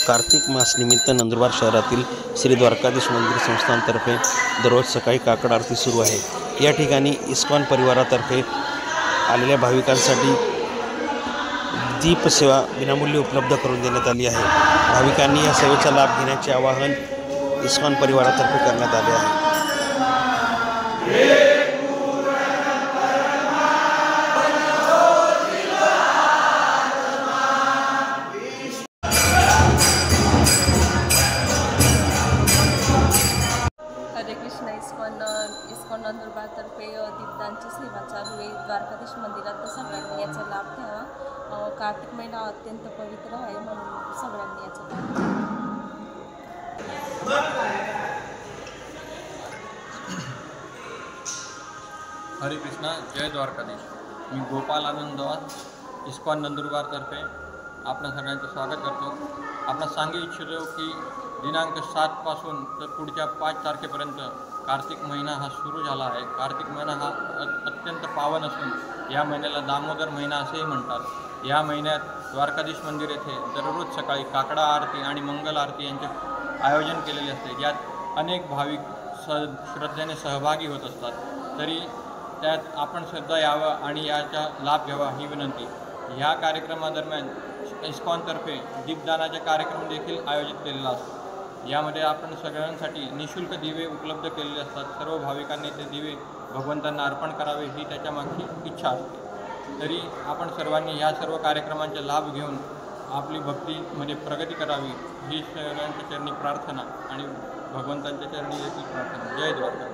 कार्तिक मास निमित्त नंदुरबार शहरातील श्री द्वारकाधीश मंदिर संस्थानतर्फे दररोज सकाळी काकड आरती सुरू आहे। या ठिकाणी इस्कॉन परिवारातर्फे आलेल्या भाविकांसाठी दीपसेवा विनामूल्य उपलब्ध करून देण्यात आली आहे। भाविकांनी या सेवेचा लाभ घेण्याचे आवाहन इस्कॉन परिवारातर्फे करण्यात आले आहे। हरे कृष्ण। इस्कॉन नंदुरबारतर्फे दीपदानची सेवा चालू आहे। द्वारकाधीश मंदिरात सगळ्यांनी याचा लाभ घ्यावा। कार्तिक महिना अत्यंत पवित्र आहे, म्हणून सगळ्यांनी याचा लाभ घ्यावा। हरे कृष्णा, जय द्वारकाधीश। मी गोपाल आनंद इस्कॉन नंदुरबारतर्फे आपल्या सगळ्यांचं स्वागत करतो। आपण सांगू इच्छितो की दिनांक 7 पासून तर पुढच्या 5 तारखेपर्यंत कार्तिक महिना हा सुरू झाला आहे। कार्तिक महिना हा अत्यंत पावन असून या महिन्याला दामोदर महिना असेही म्हणतात। या महिन्यात द्वारकाधीश मंदिर येथे दररोज सकाळी काकडा आरती आणि मंगल आरती यांचे आयोजन केलेले असते। यात अनेक भाविक श्रद्धेने सहभागी होत असतात। तरी त्यात आपण सुद्धा यावं आणि याचा लाभ घ्यावा ही विनंती। ह्या कार्यक्रमादरम्यान इस्कॉनतर्फे दीपदानाचे कार्यक्रम देखील आयोजित केलेला असतो। यामध्ये आपण सगळ्यांसाठी निःशुल्क दिवे उपलब्ध केलेले असतात। सर्व भाविकांनी ते दिवे भगवंतांना अर्पण करावे ही त्याच्यामागची इच्छा असते। तरी आपण सर्वांनी ह्या सर्व कार्यक्रमांचा लाभ घेऊन आपली भक्तीमध्ये प्रगती करावी ही सगळ्यांच्या चरणी प्रार्थना आणि भगवंतांच्या चरणी देखील प्रार्थना। जय द्वारका।